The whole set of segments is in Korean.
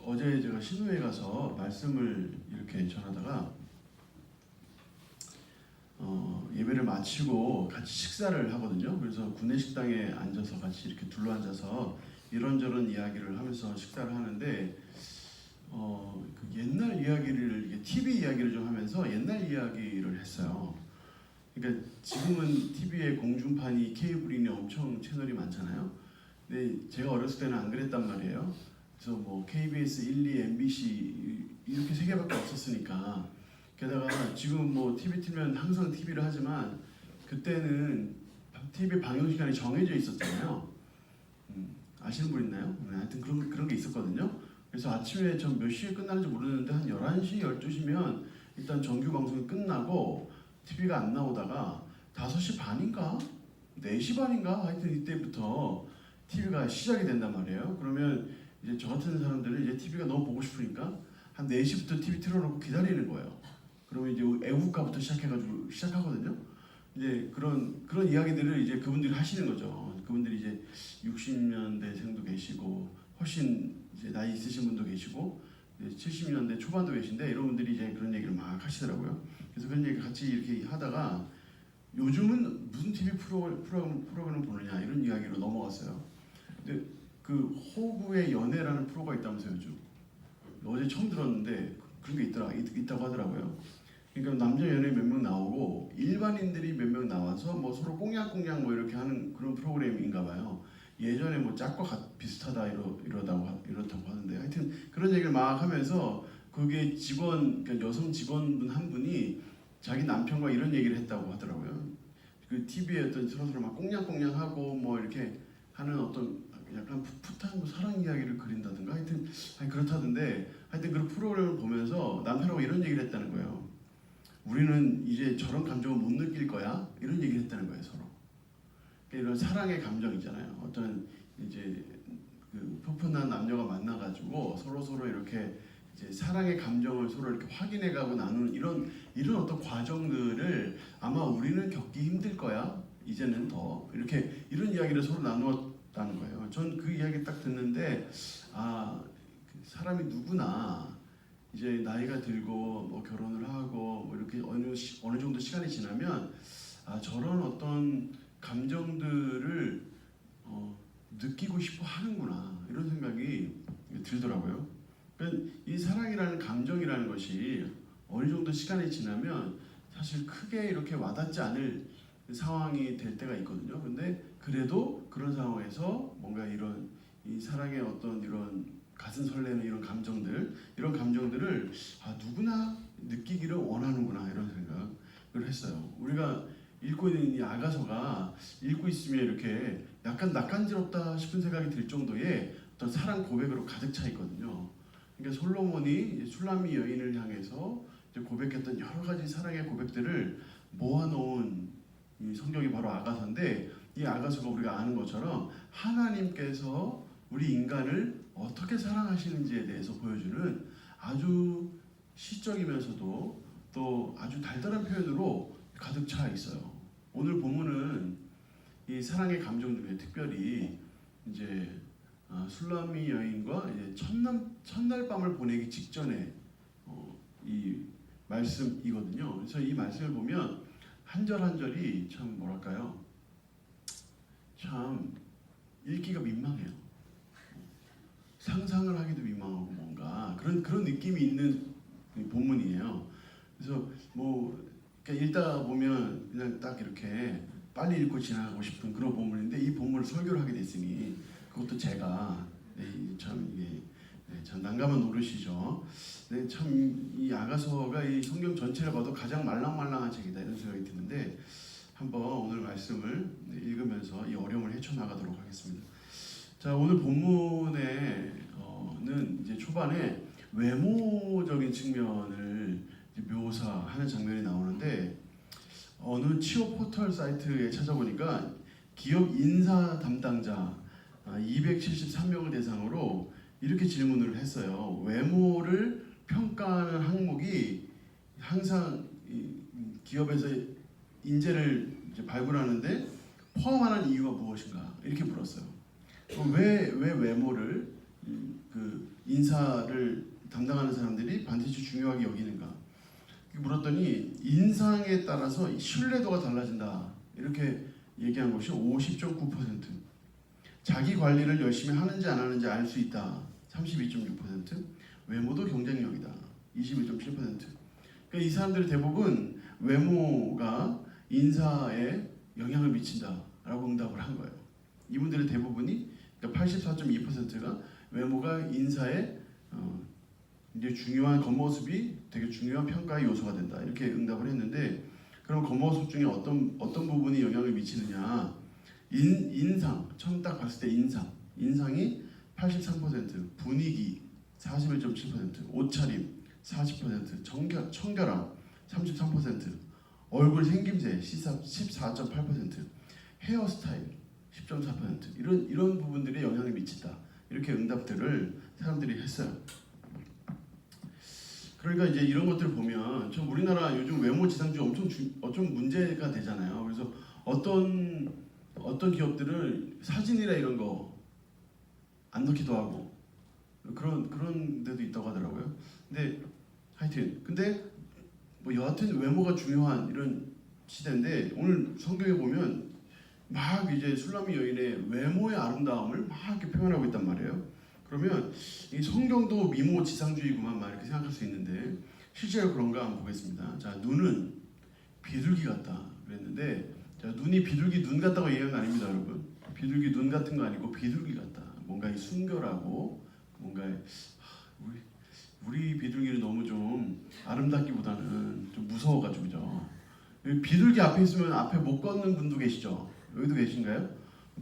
어제 제가 신우에 가서 말씀을 이렇게 전하다가 예배를 마치고 같이 식사를 하거든요. 그래서 구내식당에 앉아서 같이 이렇게 둘러앉아서 이런저런 이야기를 하면서 식사를 하는데 그 옛날 이야기를 이게 TV 이야기를 좀 하면서 옛날 이야기를 했어요. 그러니까 지금은 TV에 공중파니 케이블이니 엄청 채널이 많잖아요. 근데 제가 어렸을 때는 안 그랬단 말이에요. 그래서 뭐 KBS 1, 2, MBC 이렇게 세 개밖에 없었으니까 게다가 지금 뭐 TV 틀면 항상 TV를 하지만 그때는 TV 방영 시간이 정해져 있었잖아요. 아시는 분 있나요? 하여튼 그런 게 있었거든요. 그래서 아침에 전 몇 시에 끝나는지 모르는데 한 11시, 12시면 일단 정규 방송이 끝나고 TV가 안 나오다가 5시 반인가? 4시 반인가? 하여튼 이때부터 TV가 시작이 된단 말이에요. 그러면 이제 저 같은 사람들은 이제 TV가 너무 보고 싶으니까 한 4시부터 TV 틀어놓고 기다리는 거예요. 그러면 이제 애국가부터 시작해가지고 시작하거든요. 이제 그런 이야기들을 이제 그분들이 하시는 거죠. 그분들이 이제 60년대생도 계시고 훨씬 이제 나이 있으신 분도 계시고 70년대 초반도 계신데 이런 분들이 이제 그런 얘기를 막 하시더라고요. 그래서 그런 얘기 같이 이렇게 하다가 요즘은 무슨 TV 프로그램 보느냐 이런 이야기로 넘어갔어요. 근데 그 호구의 연애라는 프로가 있다면서요, 요즘. 어제 처음 들었는데 그런 게 있다고 하더라고요. 그러니까 남자 연예 몇 명 나오고 일반인들이 몇 명 나와서 뭐 서로 꽁냥꽁냥 뭐 이렇게 하는 그런 프로그램인가 봐요. 예전에 뭐 짝과 비슷하다 이렇다고 하는데 하여튼 그런 얘기를 막 하면서 그게 그러니까 여성 직원분 한 분이 자기 남편과 이런 얘기를 했다고 하더라고요. 그 TV에 어떤 서로 막 꽁냥꽁냥하고 뭐 이렇게 하는 어떤 약간 풋풋한 뭐 사랑 이야기를 그린다든가 하여튼 그렇다던데 하여튼 그 프로그램을 보면서 남편하고 이런 얘기를 했다는 거예요. 우리는 이제 저런 감정을 못 느낄 거야 이런 얘기를 했다는 거예요 서로. 그러니까 이런 사랑의 감정이잖아요. 어떤 이제 그 풋풋한 남녀가 만나가지고 서로 이렇게 이제 사랑의 감정을 서로 이렇게 확인해가고 나누는 이런 어떤 과정들을 아마 우리는 겪기 힘들 거야. 이제는 더 이렇게 이런 이야기를 서로 나누었다는 거예요. 전 그 이야기 딱 듣는데 그 사람이 누구나 이제 나이가 들고 뭐 결혼을 하고 뭐 이렇게 어느 정도 시간이 지나면 저런 어떤 감정들을 느끼고 싶어 하는구나 이런 생각이 들더라고요. 그러니까 이 사랑이라는 감정이라는 것이 어느 정도 시간이 지나면 사실 크게 이렇게 와닿지 않을 상황이 될 때가 있거든요. 근데 그래도 그런 상황에서 뭔가 이 사랑의 어떤 이런 가슴 설레는 이런 감정들을 누구나 느끼기를 원하는구나 이런 생각을 했어요. 우리가 읽고 있는 이 아가서가 읽고 있으면 이렇게 약간 낯간지럽다 싶은 생각이 들 정도의 어떤 사랑 고백으로 가득 차 있거든요. 그러니까 솔로몬이 술람미 여인을 향해서 고백했던 여러 가지 사랑의 고백들을 모아놓은 이 성경이 바로 아가서인데 이 아가서가 우리가 아는 것처럼 하나님께서 우리 인간을 어떻게 사랑하시는지에 대해서 보여주는 아주 시적이면서도 또 아주 달달한 표현으로 가득 차 있어요. 오늘 본문은 이 사랑의 감정 중에 특별히 이제 술람미 여인과 이제 첫날 밤을 보내기 직전에 이 말씀이거든요. 그래서 이 말씀을 보면 한 절 한 절이 참 뭐랄까요? 참 읽기가 민망해요. 상상을 하기도 민망하고 뭔가 그런 느낌이 있는 본문이에요. 그래서 뭐 그러니까 읽다 보면 그냥 딱 이렇게 빨리 읽고 지나가고 싶은 그런 본문인데 이 본문을 설교를 하게 됐으니 그것도 제가 참 이게 참 난감한 노릇이죠. 참 이 아가서가 이 성경 전체를 봐도 가장 말랑말랑한 책이다 이런 생각이 드는데 한번 오늘 말씀을 읽으면서 이 어려움을 헤쳐나가도록 하겠습니다. 자, 오늘 본문에는 이제 초반에 외모적인 측면을 묘사하는 장면이 나오는데 어느 취업 포털 사이트에 찾아보니까 기업 인사 담당자 273명을 대상으로 이렇게 질문을 했어요. 외모를 평가하는 항목이 항상 기업에서 인재를 이제 발굴하는데 포함하는 이유가 무엇인가 이렇게 물었어요. 왜 외모를 그 인사를 담당하는 사람들이 반드시 중요하게 여기는가? 물었더니 인상에 따라서 신뢰도가 달라진다. 이렇게 얘기한 것이 50.9%. 자기 관리를 열심히 하는지 안 하는지 알 수 있다. 32.6%. 외모도 경쟁력이다. 21.7%. 그러니까 이 사람들이 대부분 외모가 인사에 영향을 미친다라고 응답을 한 거예요. 이분들의 대부분이 그러니까 84.2%가 외모가 인사에 이제 중요한 겉모습이 되게 중요한 평가의 요소가 된다. 이렇게 응답을 했는데 그럼 겉모습 중에 어떤 부분이 영향을 미치느냐? 인상 처음 딱 봤을 때 인상이 83%, 분위기 41.7%, 옷차림 40%, 청결함 33%, 얼굴 생김새 14.8%, 헤어스타일 10.4% 이런 부분들이 영향을 미친다. 이렇게 응답들을 사람들이 했어요. 그러니까 이제 이런 것들을 보면 좀 우리나라 요즘 외모 지상주의 엄청 문제가 되잖아요. 그래서 어떤 기업들은 사진이나 이런 거 안 넣기도 하고 그런 데도 있다고 하더라고요. 근데 뭐 여하튼 외모가 중요한 이런 시대인데 오늘 성경에 보면 막 이제 술람미 여인의 외모의 아름다움을 막 이렇게 표현하고 있단 말이에요. 그러면 이 성경도 미모지상주의구만 막 이렇게 생각할 수 있는데 실제로 그런가 한번 보겠습니다. 자, 눈은 비둘기 같다 그랬는데 자, 눈이 비둘기 눈 같다고 얘기하는 거 아닙니다, 여러분. 비둘기 눈 같은 거 아니고 비둘기 같다. 뭔가 이 순결하고 뭔가 우리 비둘기는 너무 좀 아름답기보다는 좀 무서워가지고죠. 비둘기 앞에 있으면 앞에 못 걷는 분도 계시죠. 여기도 계신가요?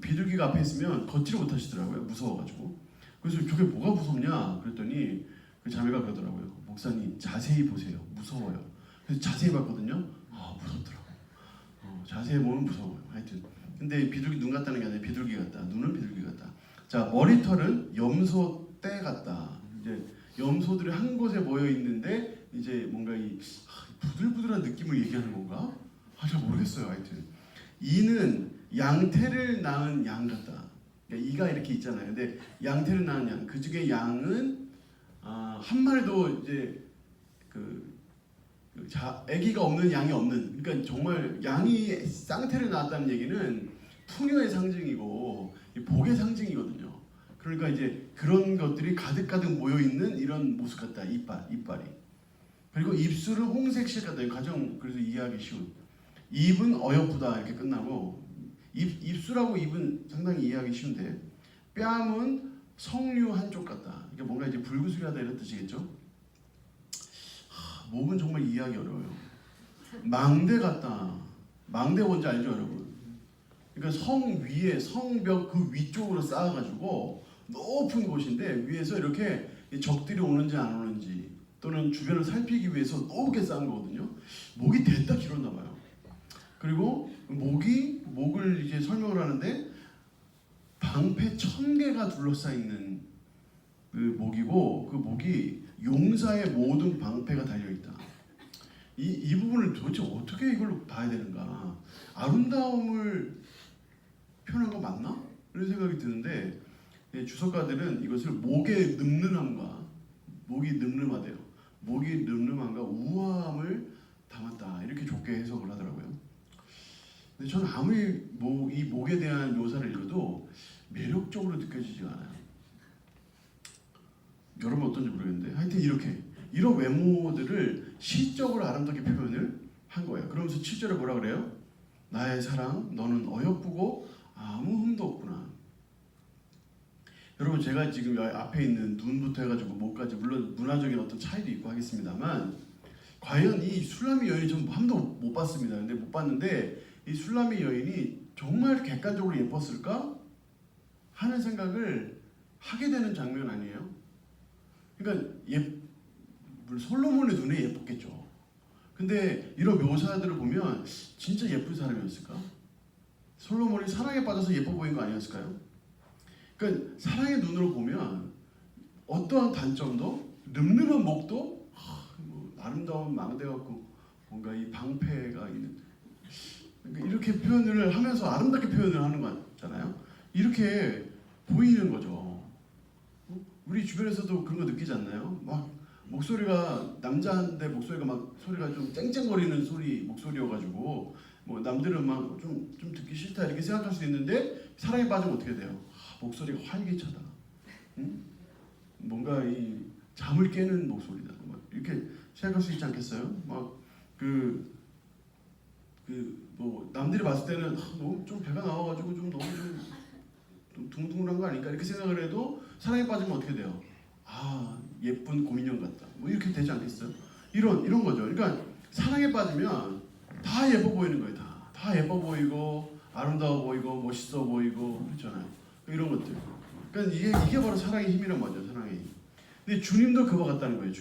비둘기가 앞에 있으면 걷지를 못하시더라고요. 무서워가지고. 그래서 저게 뭐가 무섭냐 그랬더니 그 자매가 그러더라고요. 목사님 자세히 보세요. 무서워요. 그래서 자세히 봤거든요. 무섭더라고요. 자세히 보면 무서워요. 하여튼 근데 비둘기 눈 같다는 게 아니라 비둘기 같다. 눈은 비둘기 같다. 자, 머리털은 염소 떼 같다. 이제 염소들이 한 곳에 모여 있는데 이제 뭔가 이 부들부들한 느낌을 얘기하는 건가? 잘 모르겠어요. 하여튼 이는 양태를 낳은 양 같다. 그러니까 이가 이렇게 있잖아요. 근데 양태를 낳은 양, 그 중에 양은 한 마리도 이제 아기가 없는 양이 없는. 그러니까 정말 양이 쌍태를 낳았다는 얘기는 풍요의 상징이고 복의 상징이거든요. 그러니까 이제 그런 것들이 가득가득 모여 있는 이런 모습 같다. 이빨이. 그리고 입술은 홍색실 같다. 가장 그래서 이해하기 쉬운. 입은 어여쁘다 이렇게 끝나고 입술하고 입은 상당히 이해하기 쉬운데 뺨은 석류 한쪽 같다. 그러니까 뭔가 이제 불구스하다 이런 뜻이겠죠. 목은 정말 이해하기 어려워요. 망대 같다. 망대 뭔지 알죠, 여러분? 그러니까 성 위에 성벽 그 위쪽으로 쌓아가지고 높은 곳인데 위에서 이렇게 적들이 오는지 안 오는지 또는 주변을 살피기 위해서 높게 쌓은 거거든요. 목이 됐다 길었나 봐요. 그리고 목을 이제 설명을 하는데 방패 1000개가 둘러싸이는 그 목이고 그 목이 용사의 모든 방패가 달려있다. 이 부분을 도대체 어떻게 이걸로 봐야 되는가? 아름다움을 표현한 거 맞나? 이런 생각이 드는데 주석가들은 이것을 목의 늠름함과 목이 늠름하대요. 목이 늠름함과 우아함을 담았다. 이렇게 좋게 해석을 하더라고요. 근데 저는 아무리 이 목에 대한 묘사를 읽어도 매력적으로 느껴지지가 않아요. 여러분 어떤지 모르겠는데 하여튼 이런 외모들을 시적으로 아름답게 표현을 한 거예요. 그러면서 7절에 뭐라 그래요? 나의 사랑 너는 어여쁘고 아무 흠도 없구나. 여러분 제가 지금 앞에 있는 눈부터 해가지고 목까지 물론 문화적인 어떤 차이도 있고 하겠습니다만 과연 이 술람미 여인이 전 한 번도 못 봤습니다. 근데 못 봤는데 이 술람미 여인이 정말 객관적으로 예뻤을까 하는 생각을 하게 되는 장면 아니에요? 그러니까 물론 솔로몬의 눈에 예뻤겠죠. 근데 이런 묘사들을 보면 진짜 예쁜 사람이었을까? 솔로몬이 사랑에 빠져서 예뻐 보인 거 아니었을까요? 그러니까 사랑의 눈으로 보면 어떠한 단점도 늠름한 목도 아름다운 망대 같고 뭔가 이 방패가 있는 그러니까 이렇게 표현을 하면서 아름답게 표현을 하는 거잖아요. 이렇게 보이는 거죠. 우리 주변에서도 그런 거 느끼지 않나요? 막 목소리가 남자인데 목소리가 막 소리가 좀 쨍쨍거리는 소리 목소리여가지고 뭐 남들은 막 좀 듣기 싫다 이렇게 생각할 수 있는데 사랑에 빠지면 어떻게 돼요? 목소리가 활기차다. 응? 뭔가 이 잠을 깨는 목소리다. 막 이렇게 생각할 수 있지 않겠어요? 막 뭐 남들이 봤을 때는 너무 좀 배가 나와가지고 좀 너무 좀 둥둥한 거 아닌가 이렇게 생각을 해도 사랑에 빠지면 어떻게 돼요? 아 예쁜 곰인형 같다. 뭐 이렇게 되지 않겠어요? 이런 거죠. 그러니까 사랑에 빠지면 다 예뻐 보이는 거예요. 다 예뻐 보이고 아름다워 보이고 멋있어 보이고 그렇잖아요. 이런 것들. 그러니까 이게 바로 사랑의 힘이란 말이죠. 사랑의 힘. 근데 주님도 그거 같다는 거예요.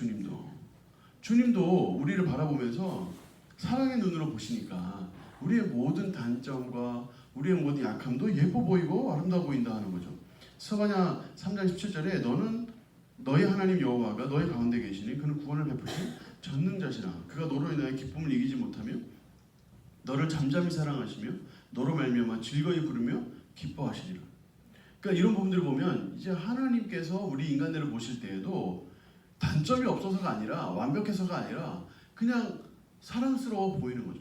주님도 우리를 바라보면서 사랑의 눈으로 보시니까 우리의 모든 단점과 우리의 모든 약함도 예뻐 보이고 아름다워 보인다 하는 거죠. 스바냐 3장 17절에 너는 너희 하나님 여호와가 너희 가운데 계시니 그는 구원을 베푸신 전능자시라. 그가 너로 인하여 기쁨을 이기지 못하며 너를 잠잠히 사랑하시며 너로 말미암아 즐거이 부르며 기뻐하시리라. 그러니까 이런 부분들을 보면 이제 하나님께서 우리 인간들을 보실 때에도 단점이 없어서가 아니라 완벽해서가 아니라 그냥 사랑스러워 보이는 거죠.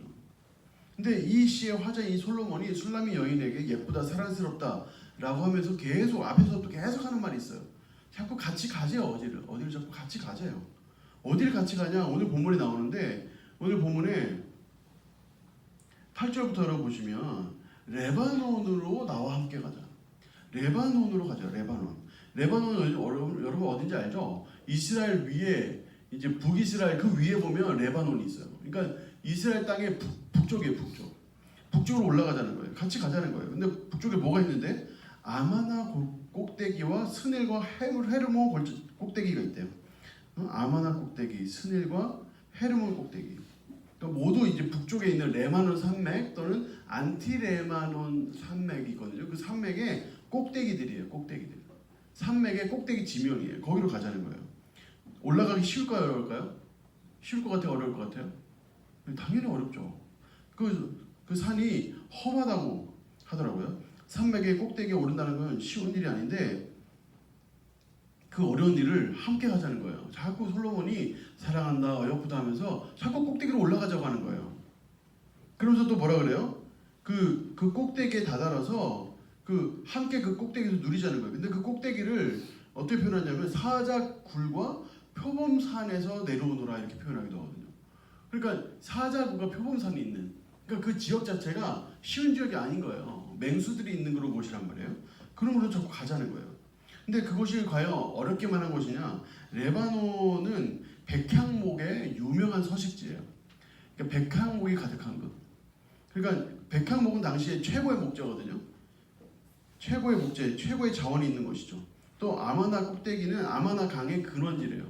근데 이 시의 화자인 솔로몬이 술람이 여인에게 예쁘다 사랑스럽다 라고 하면서 계속 앞에서도 계속 하는 말이 있어요. 자꾸 같이 가재요. 어디를 자꾸 같이 가재요. 어디를 같이 가냐. 오늘 본문에 나오는데 오늘 본문에 8절부터 여러분 레바논으로 나와 함께 가자. 레바논으로 가자. 레바논 여러분 어딘지 알죠? 이스라엘 위에 이제 북이스라엘 그 위에 보면 레바논이 있어요. 그러니까 이스라엘 땅의 북쪽이에요. 북쪽으로 올라가자는 거예요. 같이 가자는 거예요. 근데 북쪽에 뭐가 있는데 아마나 꼭대기와 스넬과 헤르몬 꼭대기가 있대요. 아마나 꼭대기, 스넬과 헤르몬 꼭대기. 그러니까 모두 이제 북쪽에 있는 레바논 산맥 또는 안티레바논 산맥이 있거든요. 그 산맥의 꼭대기들이에요. 산맥의 꼭대기 지명이에요. 거기로 가자는 거예요. 올라가기 쉬울까요? 어려울까요? 쉬울 것 같아요? 어려울 것 같아요? 당연히 어렵죠. 그 산이 험하다고 하더라고요. 산맥의 꼭대기에 오른다는 건 쉬운 일이 아닌데 그 어려운 일을 함께 하자는 거예요. 자꾸 솔로몬이 사랑한다, 어여쁘다 하면서 자꾸 꼭대기로 올라가자고 하는 거예요. 그러면서 또 뭐라 그래요? 그 꼭대기에 다다라서 함께 그 꼭대기에서 누리자는 거예요. 근데 그 꼭대기를 어떻게 표현하냐면 사자굴과 표범산에서 내려오노라 이렇게 표현하기도 하거든요. 그러니까 사자굴과 표범산이 있는 그러니까 그 지역 자체가 쉬운 지역이 아닌 거예요. 맹수들이 있는 그런 곳이란 말이에요. 그러므로 자꾸 가자는 거예요. 근데 그곳이 과연 어렵기만 한 곳이냐? 레바논은 백향목의 유명한 서식지예요. 그러니까 백향목이 가득한 것. 그러니까 백향목은 당시에 최고의 목재거든요. 최고의 목재, 최고의 자원이 있는 곳이죠. 또 아마나 꼭대기는 아마나 강의 근원지래요.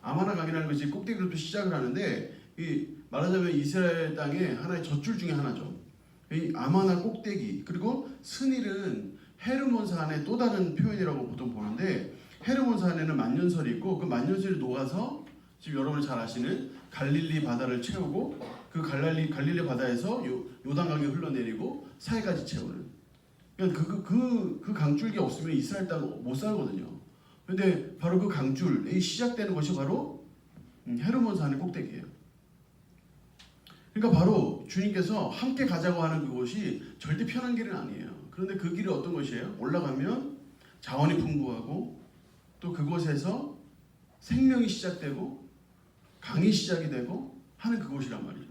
아마나 강이라는 것이 꼭대기로부터 시작을 하는데 말하자면 이스라엘 땅의 하나의 젖줄 중에 하나죠. 이 아마나 꼭대기 그리고 스닐은 헤르몬산의 또 다른 표현이라고 보통 보는데 헤르몬산에는 만년설이 있고 그 만년설이 녹아서 지금 여러분이 잘 아시는 갈릴리 바다를 채우고 그 갈릴리 바다에서 요단강에 흘러내리고 사해까지 채우는 그러니까 그 강줄기 없으면 이스라엘 땅 못 살거든요. 근데 바로 그 강줄이 시작되는 것이 바로 헤르몬산의 꼭대기예요. 그러니까 바로 주님께서 함께 가자고 하는 그곳이 절대 편한 길은 아니에요. 그런데 그 길이 어떤 것이에요? 올라가면 자원이 풍부하고 또 그곳에서 생명이 시작되고 강이 시작이 되고 하는 그곳이란 말이죠.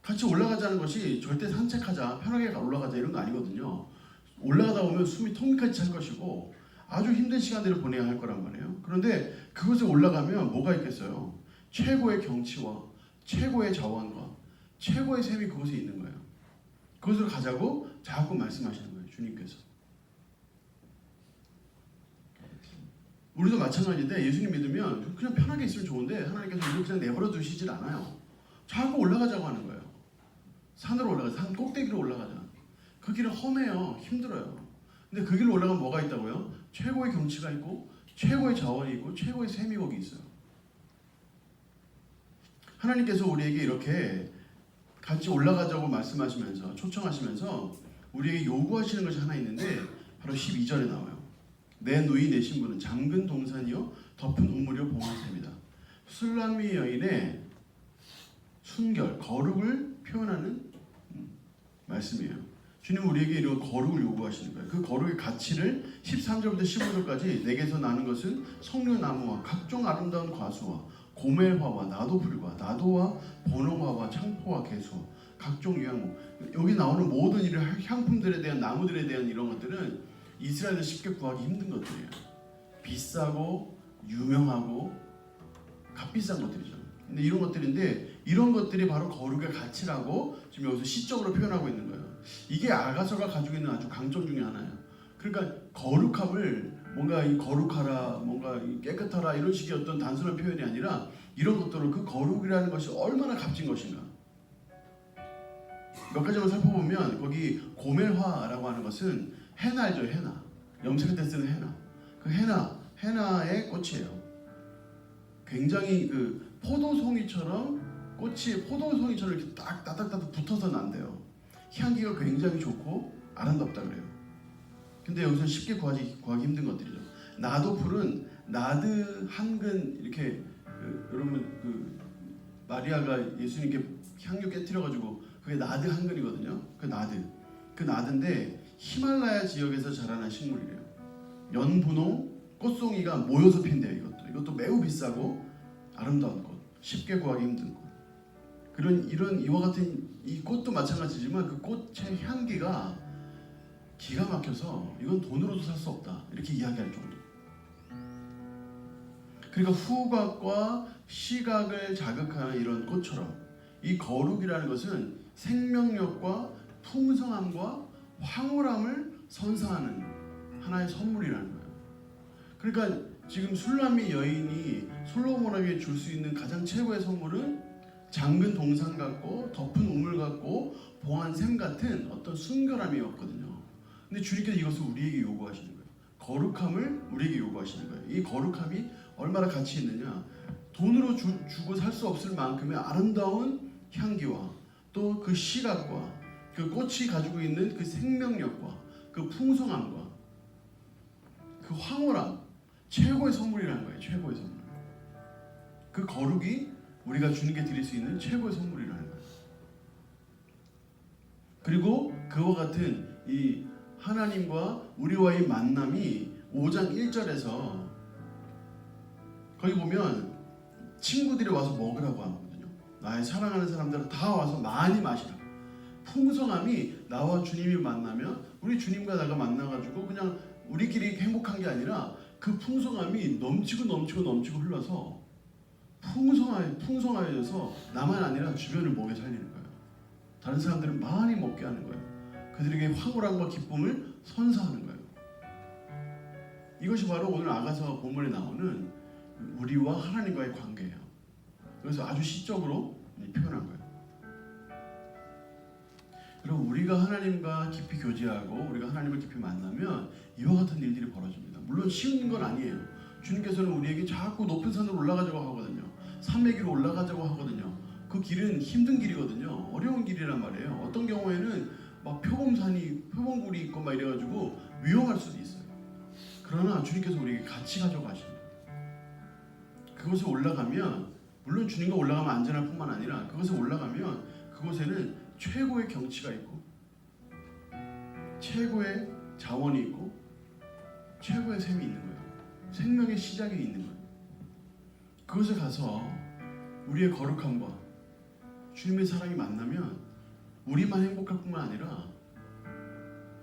같이 올라가자는 것이 절대 산책하자, 편하게 올라가자 이런 거 아니거든요. 올라가다 보면 숨이 턱밑까지 찰 것이고 아주 힘든 시간들을 보내야 할 거란 말이에요. 그런데 그곳에 올라가면 뭐가 있겠어요? 최고의 경치와 최고의 자원과 최고의 샘이 그곳에 있는 거예요. 그곳으로 가자고 자꾸 말씀하시는 거예요. 주님께서. 우리도 마찬가지인데 예수님 믿으면 그냥 편하게 있으면 좋은데 하나님께서 우리를 그냥 내버려 두시질 않아요. 자꾸 올라가자고 하는 거예요. 산으로 올라가자. 산 꼭대기로 올라가자. 그 길은 험해요. 힘들어요. 근데 그 길로 올라가면 뭐가 있다고요? 최고의 경치가 있고 최고의 자원이 있고 최고의 샘이 거기 있어요. 하나님께서 우리에게 이렇게 같이 올라가자고 말씀하시면서 초청하시면서 우리에게 요구하시는 것이 하나 있는데 바로 12절에 나와요. 내 누이 내 신부는 잠근 동산이요 덮은 우물이요 봉한 샘이다. 술람미 여인의 순결, 거룩을 표현하는 말씀이에요. 주님 우리에게 이런 거룩을 요구하시는 거예요. 그 거룩의 가치를 13절부터 15절까지 내게서 나는 것은 석류나무와 각종 아름다운 과수와 고멜화와 나도풀과 나도와 번홍화와 창포와 개수와 각종 유향목, 여기 나오는 모든 이런 향품들에 대한 나무들에 대한 이런 것들은 이스라엘에서 쉽게 구하기 힘든 것들이에요. 비싸고 유명하고 값비싼 것들이죠. 근데 이런 것들인데 이런 것들이 바로 거룩의 가치라고 지금 여기서 시적으로 표현하고 있는 거예요. 이게 아가서가 가지고 있는 아주 강점 중에 하나예요. 그러니까 거룩함을 뭔가 이 거룩하라, 뭔가 이 깨끗하라 이런 식의 어떤 단순한 표현이 아니라 이런 것들을 그 거룩이라는 것이 얼마나 값진 것인가. 몇 가지만 살펴보면 거기 고멜화라고 하는 것은 헤나죠, 헤나. 염색할 때 쓰는 헤나. 그 헤나의 꽃이에요. 굉장히 그 포도송이처럼 꽃이 포도송이처럼 이렇게 딱 따닥따닥 붙어서 난대요. 향기가 굉장히 좋고 아름답다 그래요. 근데 여기서 쉽게 구하기 힘든 것들이죠. 나도풀은 나드 한근 이렇게 여러분 그 마리아가 예수님께 향유 깨뜨려가지고 그게 나드 한근이거든요. 그 나드인데 히말라야 지역에서 자라는 식물이래요. 연분홍 꽃송이가 모여서 핀대요. 이것도 매우 비싸고 아름다운 꽃, 쉽게 구하기 힘든 꽃. 이런 이와 같은 이 꽃도 마찬가지지만 그 꽃의 향기가 기가 막혀서 이건 돈으로도 살 수 없다 이렇게 이야기할 정도. 그러니까 후각과 시각을 자극하는 이런 꽃처럼 이 거룩이라는 것은 생명력과 풍성함과 황홀함을 선사하는 하나의 선물이라는 거예요. 그러니까 지금 술람미 여인이 솔로몬에게 줄 수 있는 가장 최고의 선물은 잠근 동산 같고 덮은 우물 같고 봉한 샘 같은 어떤 순결함이었거든요. 근데 주님께서 이것을 우리에게 요구하시는 거예요. 거룩함을 우리에게 요구하시는 거예요. 이 거룩함이 얼마나 가치 있느냐. 돈으로 주고 살 수 없을 만큼의 아름다운 향기와 또 그 시각과 그 꽃이 가지고 있는 그 생명력과 그 풍성함과 그 황홀함, 최고의 선물이라는 거예요. 최고의 선물. 그 거룩이 우리가 주님께 드릴 수 있는 최고의 선물이라는 거예요. 그리고 그와 같은 이 하나님과 우리와의 만남이 5장 1절에서 거기 보면 친구들이 와서 먹으라고 하거든요. 나의 사랑하는 사람들은 다 와서 많이 마시라. 풍성함이 나와 주님이 만나면 우리 주님과 나가 만나가지고 그냥 우리끼리 행복한 게 아니라 그 풍성함이 넘치고 흘러서 풍성하여져서 나만 아니라 주변을 먹여 살리는 거예요. 다른 사람들은 많이 먹게 하는 거예요. 그들에게 황홀함과 기쁨을 선사하는 거예요. 이것이 바로 오늘 아가서 본문에 나오는 우리와 하나님과의 관계예요. 그래서 아주 시적으로 표현한 거예요. 여러분 우리가 하나님과 깊이 교제하고 우리가 하나님을 깊이 만나면 이와 같은 일들이 벌어집니다. 물론 쉬운 건 아니에요. 주님께서는 우리에게 자꾸 높은 산으로 올라가자고 하거든요. 산맥 위로 올라가자고 하거든요. 그 길은 힘든 길이거든요. 어려운 길이란 말이에요. 어떤 경우에는 막 표범굴이 있고 막 이래가지고 위험할 수도 있어요. 그러나 주님께서 우리에게 같이 가자고 하십니다. 그곳에 올라가면 물론 주님과 올라가면 안전할 뿐만 아니라 그곳에 올라가면 그곳에는 최고의 경치가 있고 최고의 자원이 있고 최고의 샘이 있는 거예요. 생명의 시작이 있는 거예요. 그곳에 가서 우리의 거룩함과 주님의 사랑이 만나면 우리만 행복할 뿐만 아니라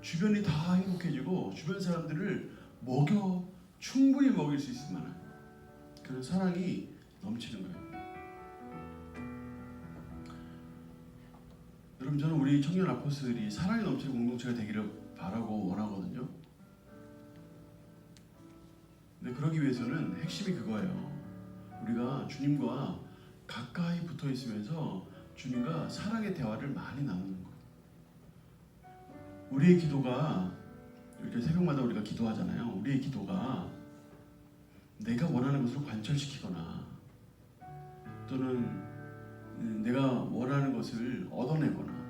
주변이 다 행복해지고 주변 사람들을 충분히 먹일 수 있을 만한 그런 사랑이 넘치는 거예요. 여러분 저는 우리 청년 아포스들이 사랑이 넘치는 공동체가 되기를 바라고 원하거든요. 근데 그러기 위해서는 핵심이 그거예요. 우리가 주님과 가까이 붙어 있으면서 주님과 사랑의 대화를 많이 나누는 거예요. 우리의 기도가 이렇게 새벽마다 우리가 기도하잖아요. 우리의 기도가 내가 원하는 것을 관철시키거나 또는 내가 원하는 것을 얻어내거나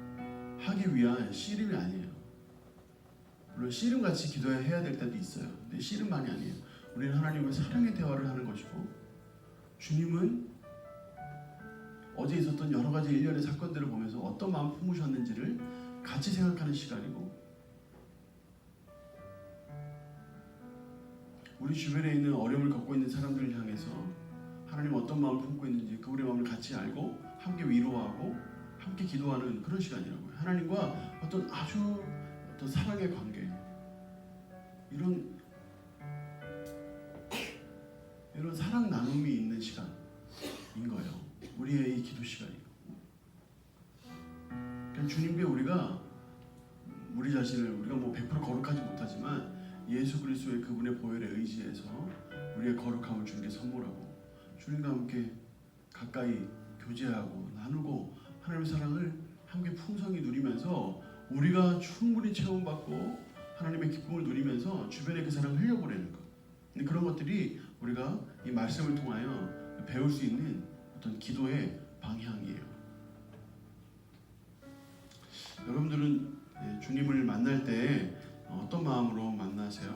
하기 위한 씨름이 아니에요. 물론 씨름같이 기도해야 될 때도 있어요. 근데 씨름만이 아니에요. 우리는 하나님과 사랑의 대화를 하는 것이고, 주님은 어제 있었던 여러 가지 일련의 사건들을 보면서 어떤 마음 품으셨는지를 같이 생각하는 시간이고, 우리 주변에 있는 어려움을 겪고 있는 사람들을 향해서 하나님 어떤 마음을 품고 있는지 그분의 마음을 같이 알고 함께 위로하고 함께 기도하는 그런 시간이라고요. 하나님과 어떤 아주 어떤 사랑의 관계, 이런 사랑 나눔이 있는 시간인 거예요. 우리의 이 기도 시간이고, 그러니까 주님께 우리가 우리 자신을 우리가 뭐 100% 거룩하지 못하지만 예수 그리스도의 그분의 보혈에 의지해서 우리의 거룩함을 주님께 선물하고 주님과 함께 가까이 교제하고 나누고 하나님의 사랑을 함께 풍성히 누리면서 우리가 충분히 체험받고 하나님의 기쁨을 누리면서 주변에 그 사랑을 흘려보내는 것, 그런 것들이 우리가 이 말씀을 통하여 배울 수 있는 어떤 기도의 방향이에요. 여러분들은 주님을 만날 때 어떤 마음으로 만나세요?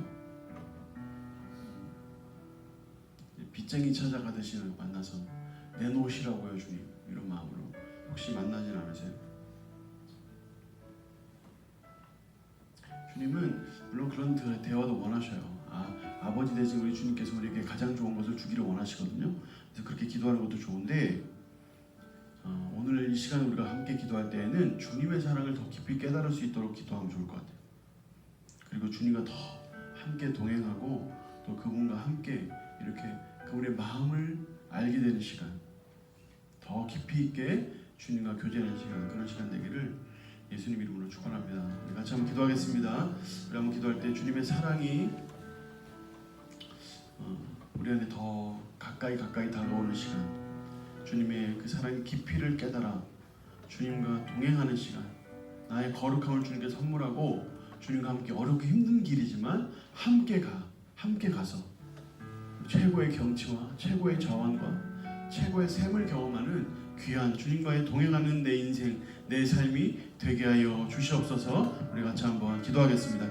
빚쟁이 찾아가듯이 만나서 내놓으시라고요 주님, 이런 마음으로 혹시 만나진 않으세요? 주님은 물론 그런 대화도 원하셔요. 아버지 되신 우리 주님께서 우리에게 가장 좋은 것을 주기를 원하시거든요. 그래서 그렇게 기도하는 것도 좋은데, 오늘 이 시간에 우리가 함께 기도할 때에는 주님의 사랑을 더 깊이 깨달을 수 있도록 기도하면 좋을 것 같아요. 그리고 주님과 더 함께 동행하고 또 그분과 함께 이렇게 그분의 마음을 알게 되는 시간, 더 깊이 있게 주님과 교제하는 시간, 그런 시간 되기를 예수님 이름으로 축원합니다. 우리 같이 한번 기도하겠습니다. 우리 한번 기도할 때 주님의 사랑이 우리한테 더 가까이 다가오는 시간, 주님의 그 사랑의 깊이를 깨달아 주님과 동행하는 시간, 나의 거룩함을 주님께 선물하고 주님과 함께 어렵고 힘든 길이지만 함께 가서 최고의 경치와 최고의 자원과 최고의 샘을 경험하는 귀한 주님과의 동행하는 내 인생, 내 삶이 되게 하여 주시옵소서. 우리 같이 한번 기도하겠습니다.